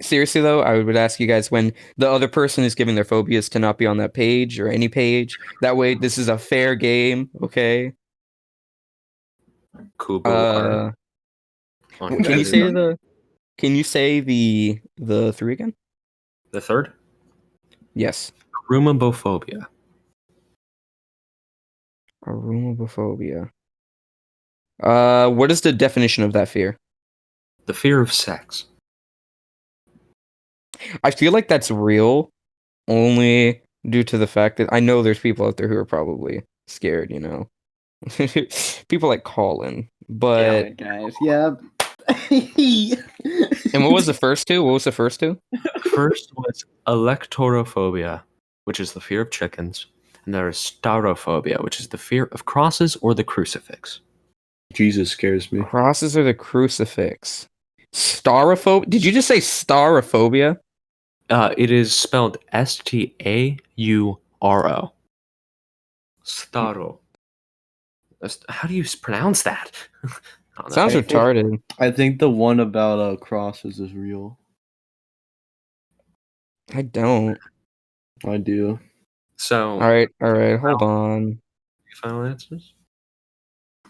S2: seriously though, I would ask you guys when the other person is giving their phobias to not be on that page or any page. That way, this is a fair game. Okay.
S4: Kubo
S2: Can you say the? Can you say the 3 again?
S4: The third?
S2: Yes.
S4: Erumobophobia.
S2: Erumobophobia. What is the definition of that fear?
S4: The fear of sex.
S2: I feel like that's real, only due to the fact that I know there's people out there who are probably scared. You know, people like Colin. But
S5: guys. Yeah.
S2: and what was the first 2? What was the first 2?
S4: First was Electrophobia, which is the fear of chickens. And there is Starophobia, which is the fear of crosses or the crucifix.
S3: Jesus scares me.
S2: Crosses or the crucifix? Starophobia? Did you just say Starophobia?
S4: It is spelled Stauro. Staro. How do you pronounce that? I don't know.
S2: Sounds retarded.
S3: I think the one about crosses is real.
S2: I don't.
S3: I do.
S4: So,
S2: All right. Hold on.
S4: final answers?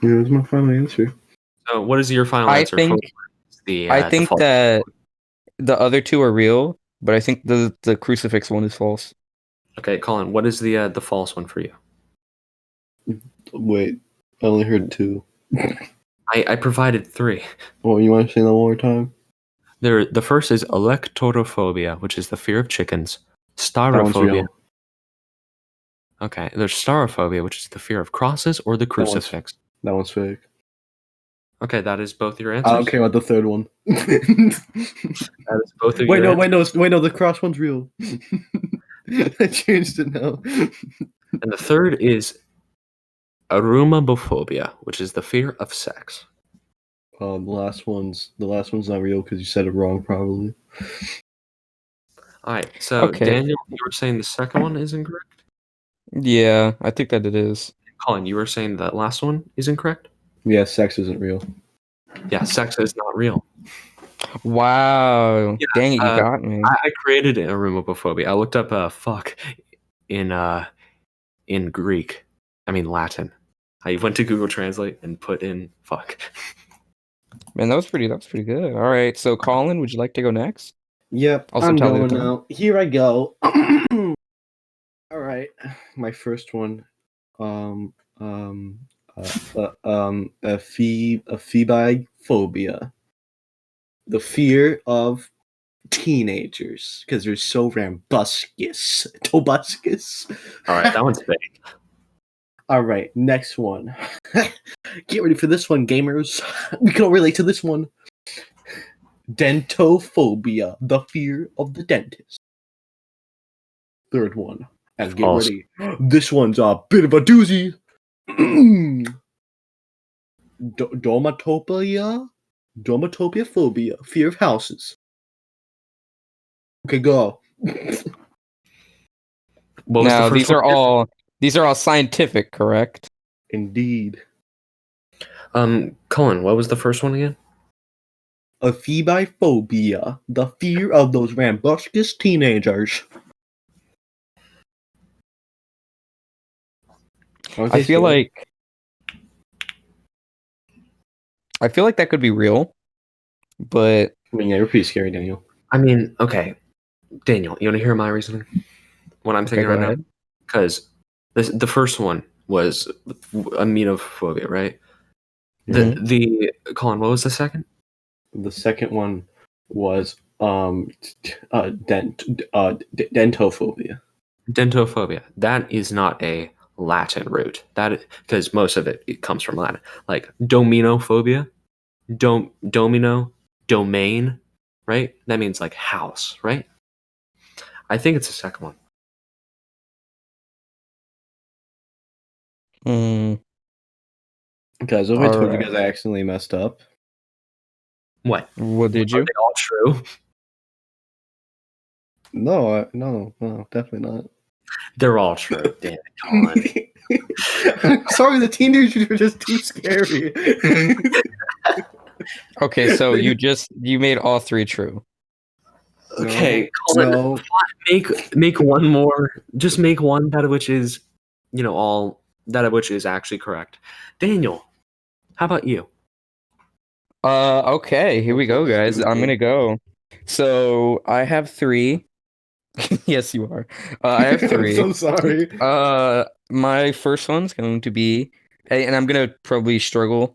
S3: Yeah, that's my final answer.
S4: So, what is your final
S2: I
S4: answer?
S2: think- I think
S4: false-
S2: that the other 2 are real, but I think the crucifix one is false.
S4: Okay, Colin, what is the false one for you?
S3: Wait, I only heard 2.
S4: I provided 3.
S3: Oh, you want to say that one more time?
S4: The first is Electrophobia, which is the fear of chickens.
S3: That one's
S4: Styrophobia.
S3: real.
S4: Okay, there's Starophobia, which is the fear of crosses or the
S3: one's-
S4: crucifix.
S3: That one's fake.
S4: Okay, that is both your answers.
S3: I don't care about the third one.
S4: That is both of
S3: Wait,
S4: your
S3: no,
S4: answers.
S3: wait, no, the cross one's real. I changed it now.
S4: And the third is Erumobophobia, which is the fear of sex.
S3: The last one's not real because you said it wrong, probably.
S4: All right, so
S2: Okay.
S4: Daniel, you were saying the second one is incorrect.
S2: Yeah, I think that it is.
S4: Colin, you were saying the last one is incorrect.
S3: Yeah, sex isn't real.
S4: Yeah, sex is not real.
S2: Wow.
S4: Yeah,
S2: Dang it, you got me.
S4: I created Erumobophobia. I looked up fuck in Greek. I mean Latin. I went to Google Translate and put in fuck.
S2: Man, that was pretty good. All right, so Colin, would you like to go next?
S3: Yep,
S2: Also
S3: I'm
S2: tell
S3: going
S2: the time.
S3: now. Here I go. All right, my first one. Ephebiphobia. The fear of teenagers because they're so rambuscus. Tobuscus.
S4: All right, that one's fake.
S3: All right, next one. Get ready for this one, gamers. We can all relate to this one. Dentophobia, the fear of the dentist. Third one. And get
S4: False.
S3: ready. This one's a bit of a doozy. Domatopia, phobia, fear of houses. Okay, go.
S4: What was the
S2: Now
S4: first one?
S2: these are all scientific, correct?
S3: Indeed.
S4: Colin, what was the first one again?
S3: Phobia, the fear of those rambunctious teenagers.
S2: I feel like that could be real, but
S3: I mean, yeah, you're pretty scary, Daniel.
S4: I mean, okay, Daniel, you want to hear my reasoning? What I'm
S2: okay,
S4: thinking
S2: go
S4: right now?
S2: ahead.
S4: Because the first one was amenophobia, right?
S2: Mhm.
S4: The Colin, what was the second?
S3: The second one was dentophobia.
S4: Dentophobia. That is not a Latin root. That because most of it comes from Latin, like dominophobia, domino, domain, right? That means like house, right? I think it's the second one.
S2: Mm,
S3: Guys, what if I told you
S2: alright.
S3: guys I accidentally messed up?
S4: What?
S2: What did
S4: Are
S2: you?
S4: they all true?
S3: No, no, definitely not.
S4: They're all true. Damn it, Colin.
S3: I'm sorry, the teenagers were just too scary.
S2: Okay, so you made all three true.
S4: Okay, Colin.
S3: No.
S4: Make one more. Just make one that of which is, all that of which is actually correct. Daniel, how about you?
S2: Okay, here we go, guys. I'm gonna go. So I have three. Yes, you are. I have
S3: I'm
S2: three.
S3: so sorry.
S2: My first one's going to be, and I'm gonna probably struggle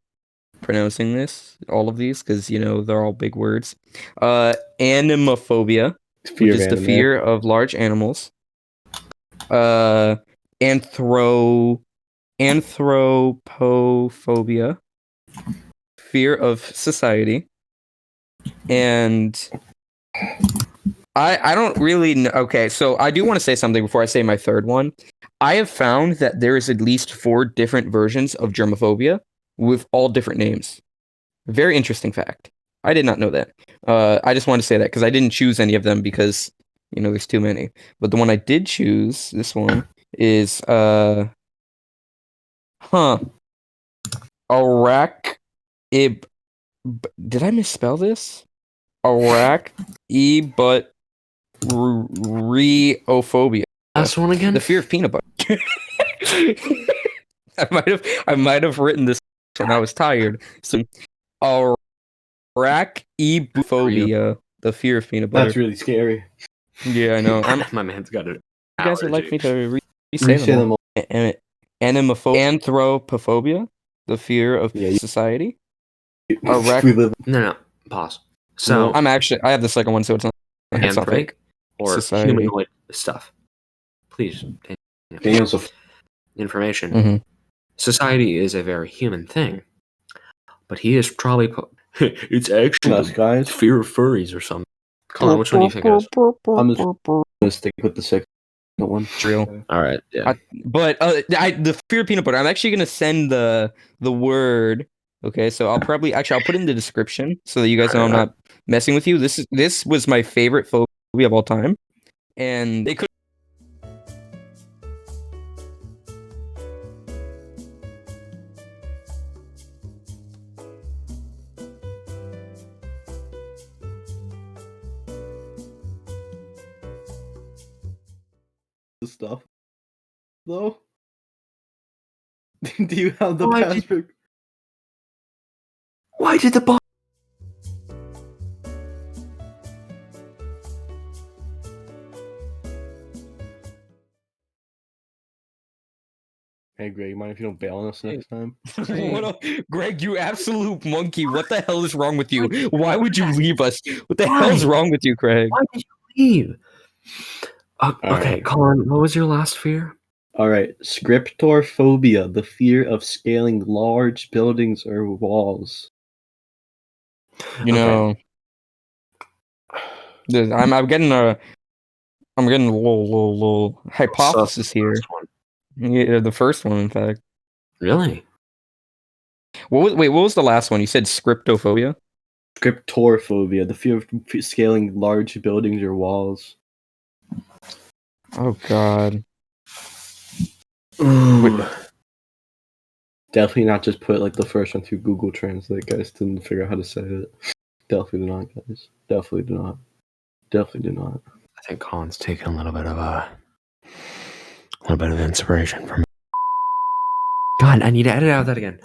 S2: pronouncing all of these, because they're all big words. Animophobia,
S3: Fear
S2: which
S3: of
S2: is the
S3: anime.
S2: fear of large animals. Anthropophobia, fear of society. And I don't really know. Okay, so I do want to say something before I say my third one. I have found that there is at least 4 different versions of germophobia with all different names. Very interesting fact. I did not know that. I just wanted to say that because I didn't choose any of them because there's too many. But the one I did choose, this one, is Arach. Did I misspell this? Arach. But Rheophobia.
S4: Last one again.
S2: The fear of peanut butter. I might have written this when I was tired. So Arachnophobia, the fear of peanut butter.
S3: That's really scary.
S2: Yeah, I know.
S4: My man's got it.
S2: You guys would like me to say
S3: Resay
S2: them
S3: them
S2: all.
S3: all.
S2: Anthropophobia, the fear of society.
S3: We live.
S4: No. Pause. So
S2: I have the second one, so it's not
S4: anthropic
S2: fake.
S4: or
S2: Society.
S4: humanoid stuff. Please,
S3: Daniel's a
S4: information.
S2: Mhm.
S4: Society is a very human thing, but he is probably. It's actually
S3: us, guys.
S4: fear of furries or something. Colin, which one do you think it is?
S3: I'm just gonna stick with the second one.
S2: Real.
S4: All right, yeah.
S2: The fear of peanut butter. I'm actually gonna send the word. Okay, so I'll put it in the description so that you guys know I'm not messing with you. This was my favorite phobia of all time, and they could.
S3: The stuff, though. Do you have the
S4: Why did-
S3: password?
S4: Why did the ball?
S3: Hey, Greg, mind if you don't bail on us next time?
S2: Greg, you absolute monkey! What the hell is wrong with you? Why would you leave us? What the hell is wrong with you, Craig?
S4: Why did you leave? Okay,
S3: right.
S4: Colin, what was your last fear?
S3: All right, scriptophobia, the fear of scaling large buildings or walls.
S2: I'm getting a little hypothesis here.
S4: First one.
S2: Yeah, the first one, in fact.
S4: Really?
S2: What was the last one? You said scriptophobia?
S3: Scriptophobia, the fear of scaling large buildings or walls.
S2: Oh god.
S3: Definitely not just put like the first one through Google Translate, guys. Didn't figure out how to say it. Definitely do not, guys. Definitely do not. Definitely do not.
S1: I think Colin's taking a little bit of inspiration from. God, I need to edit out that again.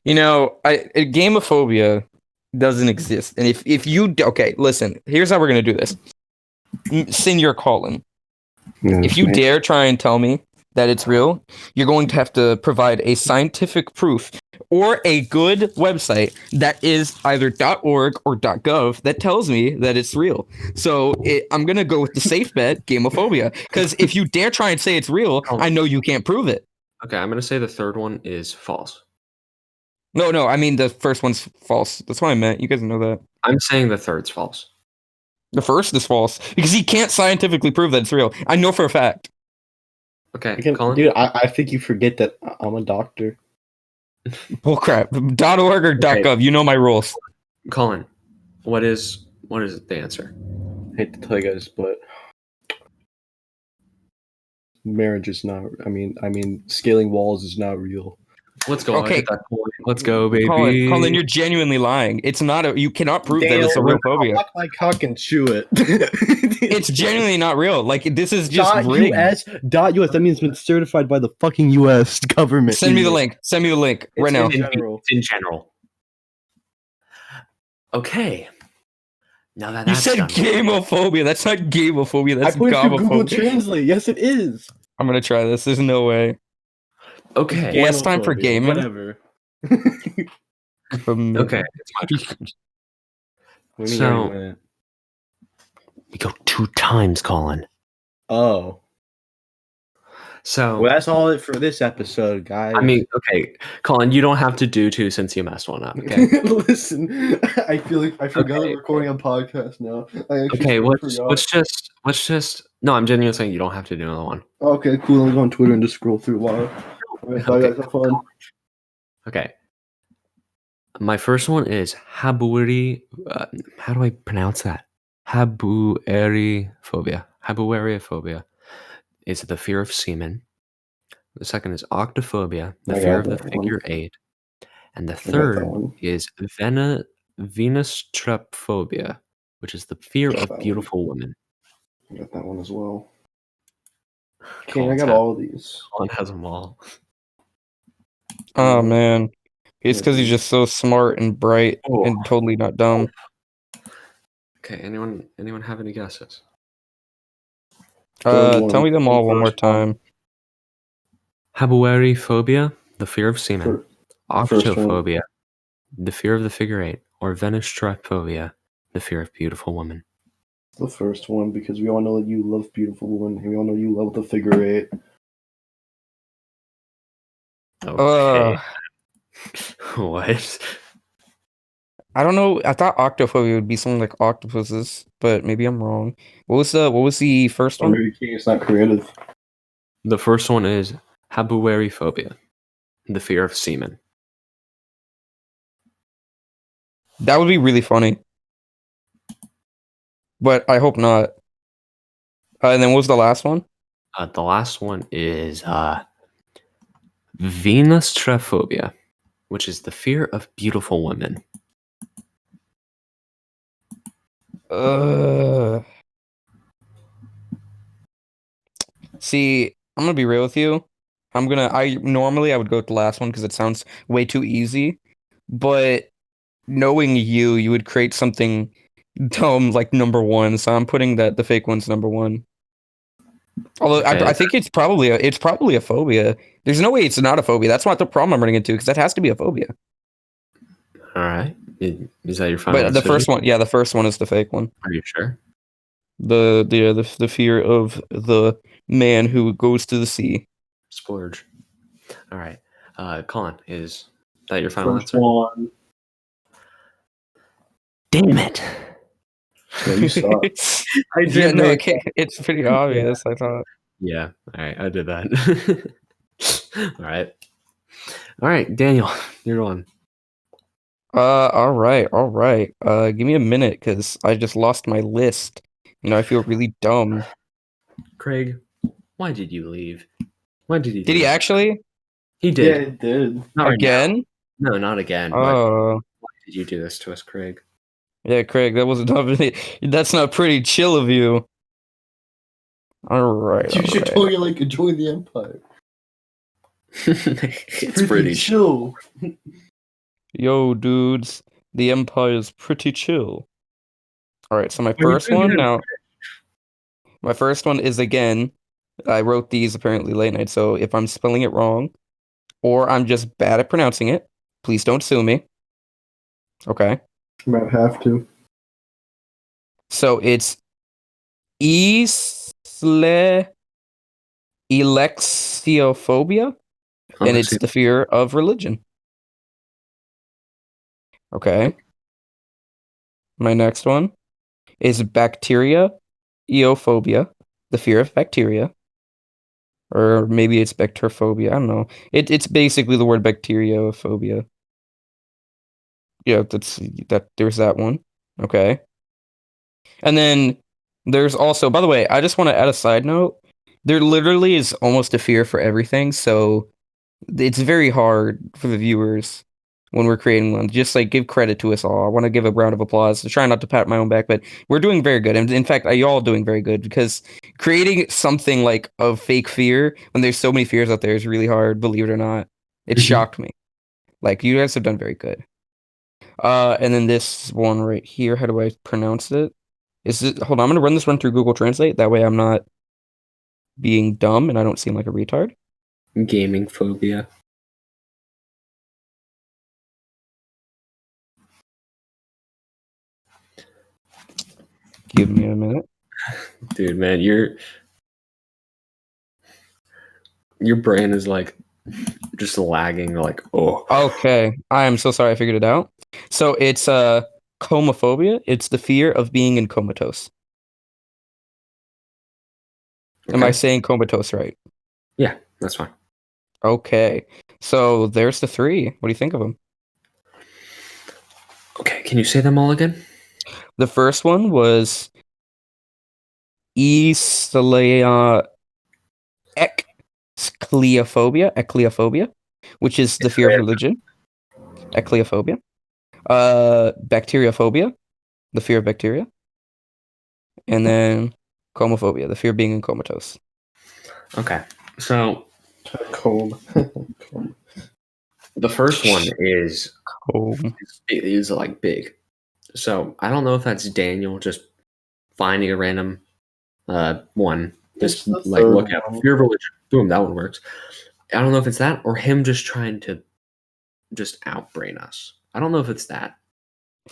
S2: You know, gamophobia doesn't exist. And if you okay, listen, here's how we're gonna do this. Senior Colin, if you dare try and tell me that it's real, you're going to have to provide a scientific proof or a good website that is either .org or .gov that tells me that it's real. So I'm gonna go with the safe bet, gamophobia, because if you dare try and say it's real, I know you can't prove it.
S4: Okay, I'm gonna say the third one is false.
S2: No, I mean the first one's false. That's what I meant. You guys know that.
S4: I'm saying the third's false.
S2: The first is false because he can't scientifically prove that it's real. I know for a fact.
S4: Okay,
S3: Again,
S4: Colin.
S3: dude, I think you forget that I'm a doctor.
S2: Bullcrap. .org or
S4: Okay.
S2: .gov. You know my rules.
S4: Colin, what is the answer?
S3: I hate to tell you guys, but marriage is not. I mean, scaling walls is not real.
S4: Let's go.
S2: Okay.
S4: I get that point.
S1: Let's go, baby.
S2: Colin, you're genuinely lying. It's not you cannot prove that it's a real phobia.
S3: Fuck my cock and chew it.
S2: It's genuinely not real. Like this is just rigged.
S3: .us. That means it's been certified by the fucking U.S. government.
S2: Send me the link. Ssend me the link right now.
S3: in general.
S4: It's in general.
S1: Okay. Now that
S2: You
S1: that's
S2: said
S1: done.
S2: gamophobia. That's not gamophobia. That's
S3: I put it through Google
S2: gomophobia.
S3: Translate. Yes, it is.
S2: I'm gonna try this. There's no way.
S4: Okay.
S2: Less time for
S3: Ganophobia,
S2: gaming.
S3: Whatever.
S4: Okay. It's my turn.
S3: What do you
S1: So-
S3: already went?
S1: We go 2 times, Colin.
S3: Oh.
S1: So
S3: Well, that's all it for this episode, guys.
S4: I mean, okay, Colin, you don't have to do 2 since you messed one up. Okay.
S3: Listen, I feel like I forgot
S4: Okay.
S3: we're recording a podcast now. I actually
S4: Okay.
S3: forgot.
S4: Let's just. No, I'm genuinely saying you don't have to do another one.
S3: Okay, cool. Let me go on Twitter and just scroll through a while. Alright, bye,
S4: Okay.
S3: guys. Have fun.
S4: Okay.
S1: my first one is Habueri. How do I pronounce that? Habueriphobia. Habueriphobia is the fear of semen. The second is Octophobia, the
S3: I
S1: fear
S3: got
S1: of the
S3: that one.
S1: figure 8. And the
S3: I got that
S1: third
S3: one.
S1: is Venustrophobia, which is the fear
S3: Got
S1: of
S3: that one.
S1: beautiful women.
S3: I got that one as well. Okay, I
S1: Colin's
S3: got
S1: ha-
S3: all of these.
S1: Colin has them all.
S2: Oh man, it's because he's just so smart and bright
S4: Oh.
S2: and totally not dumb.
S4: Okay. Anyone have any guesses?
S2: Tell me them all one more
S3: First one.
S2: time.
S1: Habueriphobia, the fear of semen.
S3: First one.
S1: Octophobia, the fear of the figure 8. Or Venustrophobia, the fear of beautiful women.
S3: The first one, because we all know that you love beautiful women, and we all know you love the figure 8.
S1: Okay. What?
S2: I don't know. I thought octophobia would be something like octopuses, but maybe I'm wrong. What was the first
S3: Or
S2: one?
S3: maybe it's not creative.
S1: The first one is Habueriphobia, the fear of semen.
S2: That would be really funny, but I hope not. And then what was the last one?
S1: The last one is Venustrophobia, which is the fear of beautiful women.
S2: See, I'm gonna be real with you. I normally would go with the last one because it sounds way too easy, but knowing you would create something dumb like number 1. So I'm putting that the fake one's number 1. Although
S1: Okay.
S2: I think it's probably a phobia. There's no way it's not a phobia. That's not the problem I'm running into because that has to be a phobia.
S1: All right. Is that your final
S2: But the
S1: decision?
S2: first one, yeah, the first one is the fake one.
S1: Are you sure?
S2: The fear of the man who goes to the sea.
S1: Splurge. All right. Colin, is that your final
S3: First
S1: answer?
S3: one.
S1: Damn it.
S3: Yeah, you suck.
S2: Yeah, no, it's pretty obvious. I thought.
S1: Yeah. All right. I did that. All right.
S4: All right, Daniel, you're on.
S2: All right, all right. Give me a minute because I just lost my list. I feel really dumb.
S4: Craig, why did you leave? Why did he?
S2: Did he actually?
S4: He
S3: Yeah,
S4: did.
S3: it did.
S4: Not right now.
S2: Again?
S4: No, not again. But
S2: Oh,
S4: why did you do this to us, Craig?
S2: yeah, Craig, that was not that's not pretty chill of you. All right,
S3: You
S2: all
S3: should
S2: right.
S3: totally like join the Empire.
S4: It's pretty
S3: chill.
S2: Yo, dudes, the Empire's pretty chill. All right, so my
S4: you
S2: first
S4: said you
S2: one
S4: had
S2: now. My first one is again. I wrote these apparently late night, so if I'm spelling it wrong, or I'm just bad at pronouncing it, please don't sue me. Okay.
S3: Might have to.
S2: So it's Electrophobia, and it's the fear of religion. Okay. My next one is bacteria eophobia, the fear of bacteria. Or maybe it's bacterophobia. I don't know. It's basically the word bacteriophobia. Yeah, there's that one. Okay. And then there's also, by the way, I just want to add a side note. There literally is almost a fear for everything, so it's very hard for the viewers when we're creating one. Just like give credit to us all. I want to give a round of applause. I try not to pat my own back, but we're doing very good. And in fact, y'all doing very good because creating something like a fake fear when there's so many fears out there is really hard, believe it or not. It shocked me. Like you guys have done very good. And then this one right here, how do I pronounce it? Hold on, I'm gonna run this one through Google Translate. That way I'm not being dumb and I don't seem like a retard.
S4: Gaming phobia.
S2: Give me a minute.
S4: Dude, man, your brain is like just lagging. Like, oh,
S2: Okay, I am so sorry. I figured it out. So it's comophobia. It's the fear of being in comatose. Am I
S4: okay.
S2: saying comatose right?
S4: Yeah, that's fine.
S2: Okay, so there's the three. What do you think of them?
S4: Okay, can you say them all again?
S2: The first one was ecleophobia, which is the fear of religion. Ecleophobia. Bacteriophobia, the fear of bacteria. And then comophobia, the fear of being in comatose.
S4: Okay, so
S3: Comb.
S4: the first one is
S2: Comb.
S4: like big. So I don't know if that's Daniel just finding a random one. Just
S3: It's the
S4: like look
S3: third
S4: at
S3: one.
S4: fear of religion. Boom, that one works. I don't know if it's that or him just trying to just outbrain us. I don't know if it's that.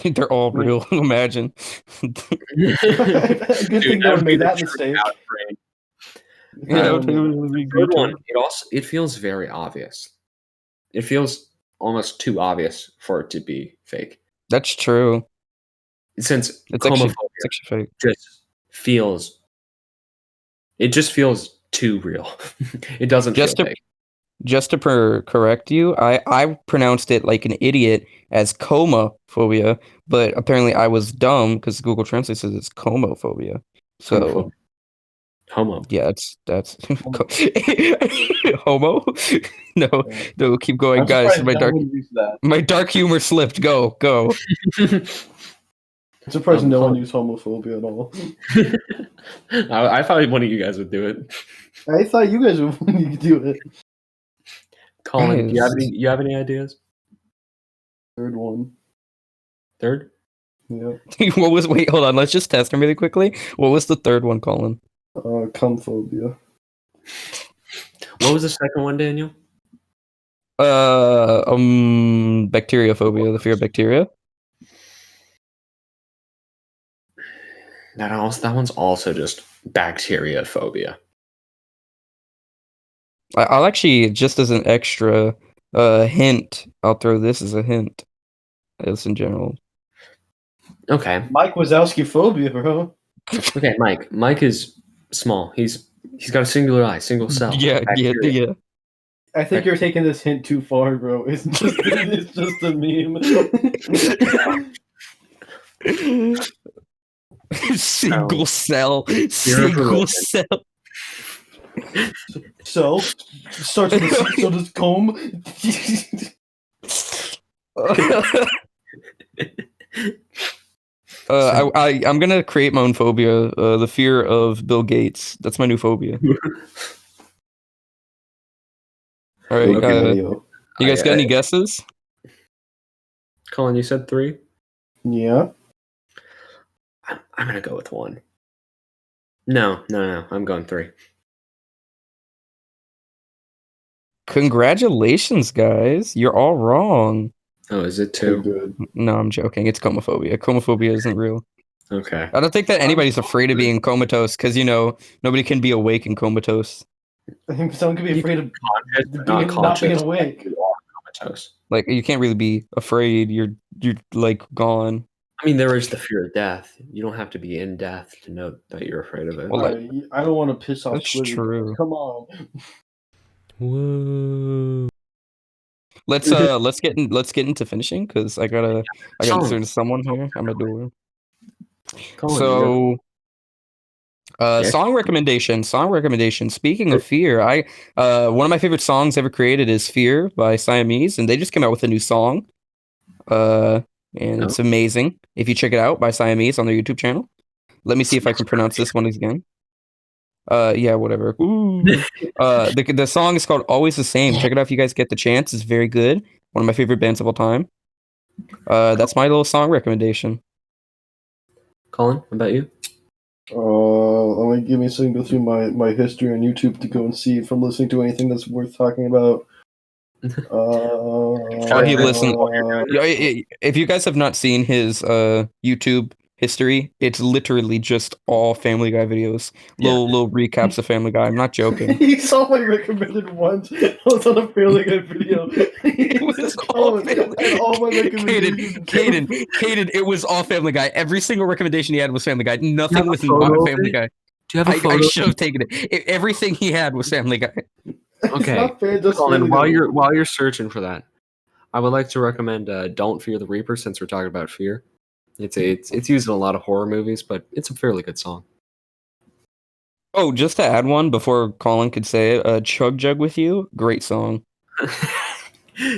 S2: They're all real. Imagine.
S3: Good thing no one made that mistake.
S2: Yeah,
S4: The third one, it feels very obvious. It feels almost too obvious for it to be fake.
S2: That's true.
S4: Since
S2: It's
S4: homophobia
S2: actually fake.
S4: just feels too real. It doesn't
S2: Just
S4: feel
S2: to
S4: fake.
S2: just to correct you, I pronounced it like an idiot as coma phobia, but apparently I was dumb because Google Translate says it's comophobia. So
S4: Homo.
S2: yeah, that's homo. No, keep going, guys. My dark humor slipped. Go.
S3: I'm surprised no one used homophobia at all.
S4: I thought one of you guys would do it.
S3: I thought you guys would do it.
S4: Colin, do you have any ideas?
S3: Third one.
S4: Third?
S3: Yep.
S2: Wait, hold on. Let's just test him really quickly. What was the third one, Colin?
S3: Cumphobia.
S4: What was the second one, Daniel?
S2: Bacteriophobia, the fear of bacteria.
S4: That one's also just bacteria phobia.
S2: I'll actually, just as an extra hint, I'll throw this as a hint. Just in general.
S4: Okay.
S3: Mike Wazowski phobia, bro.
S4: Okay, Mike is small. He's got a singular eye, single cell.
S2: Yeah.
S5: I think you're taking this hint too far, bro. It's just a meme.
S2: Single cell.
S4: Fear of
S2: Single
S4: religion.
S2: cell.
S5: So starts with a C, so does comb.
S2: I'm gonna create my own phobia. The fear of Bill Gates. That's my new phobia. All right.
S3: Okay,
S2: You guys got any guesses?
S4: Colin, you said 3.
S5: Yeah.
S4: I'm gonna go with 1. No. I'm going 3.
S2: Congratulations, guys. You're all wrong.
S4: Oh, is it
S3: Too
S4: 2?
S3: good.
S2: No, I'm joking. It's comophobia. Comophobia isn't real.
S4: Okay.
S2: I don't think that anybody's afraid of being comatose because, nobody can be awake and comatose.
S5: I think someone could be afraid of
S4: Not
S5: being awake.
S4: Comatose.
S2: Like, you can't really be afraid. You're like gone.
S4: I mean, there is the fear of death. You don't have to be in death to know that you're afraid of it.
S2: Well,
S5: I don't want to piss off
S2: That's
S5: Twitter.
S2: true.
S5: Come on.
S1: Whoa.
S2: Let's get into finishing because I gotta turn to someone here. I'm gonna do it.
S4: Colin,
S2: So,
S4: Yeah.
S2: song recommendation. Speaking of fear, one of my favorite songs ever created is "Fear" by Siamese, and they just came out with a new song. And it's amazing. If you check it out by Siamese on their YouTube channel. Let me see if I can pronounce this one again. Yeah, whatever. Ooh. The song is called "Always the Same." Check it out if you guys get the chance. It's very good. One of my favorite bands of all time. That's my little song recommendation.
S4: Colin, what about you?
S5: Let me give me a second to go through my history on YouTube to go and see if I'm listening to anything that's worth talking about.
S2: He listen. If you guys have not seen his YouTube history, it's literally just all Family Guy videos. Little recaps of Family Guy. I'm not joking.
S5: He saw my recommended ones. I was on a Family Guy video.
S2: It was all Family
S5: all my recommendations.
S2: Caden, it was all Family Guy. Every single recommendation he had was Family Guy. Nothing was not
S4: photo of
S2: Family
S4: it?
S2: Guy.
S1: Do you have a photo?
S2: I should have taken it. Everything he had was Family Guy.
S4: Okay, Colin, while you're searching for that, I would like to recommend "Don't Fear the Reaper" since we're talking about fear. It's used in a lot of horror movies, but it's a fairly good song.
S2: Oh, just to add one before Colin could say it, "Chug Jug with You," great song.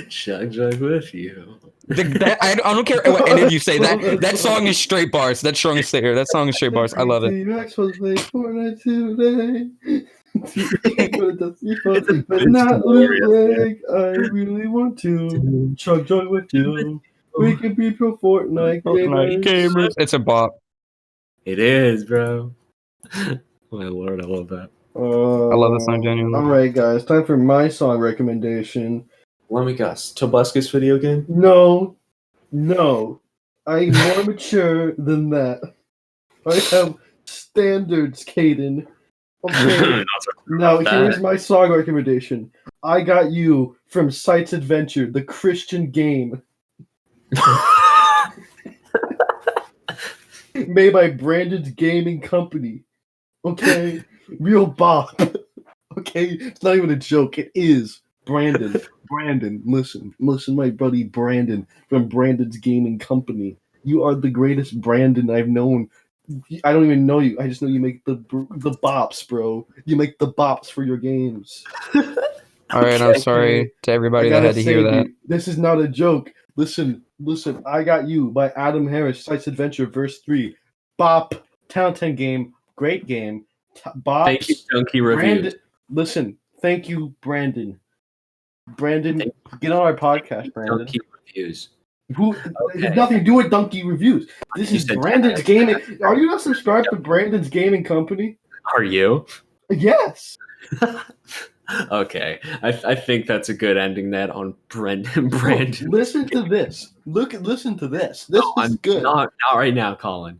S4: Chug Jug with you.
S2: I don't care what any of you say. That song is straight bars. That song is straight. That song is straight bars. I love it.
S5: T-Rex was playing Fortnite today. But not look like I really want to. Chug Jug with you. We can be pro Fortnite gamers.
S2: It's a bop.
S4: It is, bro. My lord, I love that.
S2: I love this song genuinely.
S5: Alright, guys, time for my song recommendation.
S4: Let me guess. Tobuscus video game?
S5: No. I'm more mature than that. I have standards, Caden. Okay. Now, here's my song recommendation. I Got You from Sight's Adventure, the Christian game. Made by Brandon's Gaming Company. Okay? Real bop. Okay? It's not even a joke. It is. Brandon, listen, my buddy Brandon from Brandon's Gaming Company. You are the greatest Brandon I've known. I don't even know you. I just know you make the bops, bro. You make the bops for your games.
S2: All right, I'm sorry to everybody that had to hear that.
S5: This is not a joke. Listen. I Got You by Adam Harris, Sight's Adventure, verse 3. Bop, Town 10 game, great game. Bops.
S4: Thank you, Junkie Reviews.
S5: Listen, thank you, Brandon. Brandon, get on our podcast, Brandon.
S4: Donkey Reviews.
S5: It has nothing to do with Donkey Reviews. This is Brandon's Gaming. Are you not subscribed to Brandon's Gaming Company?
S4: Are you?
S5: Yes.
S4: Okay. I think that's a good ending net on Brandon.
S5: Listen to this. Listen to this. This is good.
S4: Not right now, Colin.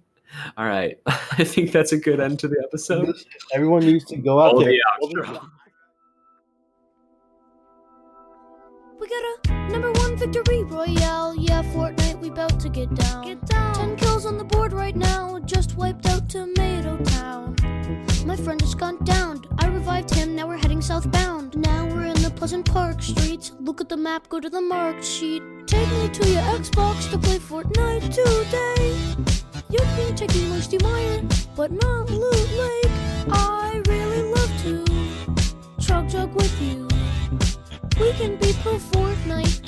S4: All right. I think that's a good end to the episode.
S5: Everyone needs to go out there.
S6: We got a number 1 victory royale. Yeah, Fortnite, we bout to get down. 10 kills on the board right now. Just wiped out Tomato Town. My friend has gone down. I revived him, now we're heading southbound. Now we're in the Pleasant Park streets. Look at the map, go to the marked sheet. Take me to your Xbox to play Fortnite today. You'd be taking Moisty Mire, but not Loot Lake. I really love to Chug Jug with you. We can be pro Fortnite